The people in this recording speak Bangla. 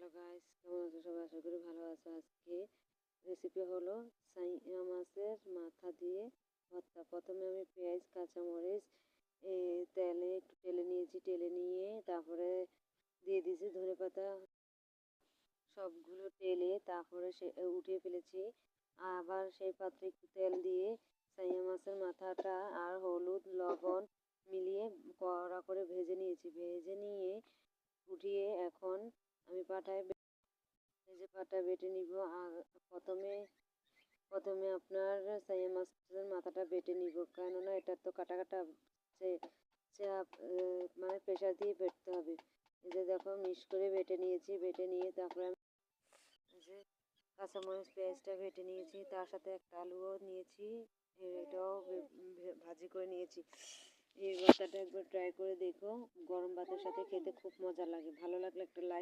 হ্যালো গাইস, কেমন আছো সবাই? আশা করি ভালো আছো। আজকে রেসিপি হলো সাইয়া মাছের মাথা দিয়ে ভর্তা। প্রথমে আমি পেঁয়াজ কাঁচামরিচ তেলে একটু টেলে নিয়েছি, টেলে নিয়ে তারপরে দিয়ে দিয়েছি ধনেপাতা, সবগুলো টেলে তারপরে উঠিয়ে ফেলেছি। আবার সেই পাত্রে একটু তেল দিয়ে সাইয়া মাছের মাথাটা আর হলুদ লবণ মিলিয়ে কড়া করে ভেজে নিয়েছি। ভেজে নিয়ে উঠিয়ে এখন আমি পাটা বেটে নিব। আর প্রথমে প্রথমে আপনার সাইয়া মাছের মাথাটা বেটে নিব, কেননা এটা তো কাটা কাটা চাপ মানে প্রেশার দিয়ে বেটতে হবে। এই যে দেখো মিক্স করে বেটে নিয়েছি, বেটে নিয়ে তারপরে আমি এই যে কাঁচামরিচ পেঁয়াজটা বেটে নিয়েছি, তার সাথে একটা আলুও নিয়েছি, এটাও ভাজি করে নিয়েছি। এই ভর্তাটা একবার ট্রাই করে দেখো, গরম ভাতের সাথে খেতে খুব মজা লাগে। ভালো লাগলে একটা লাইক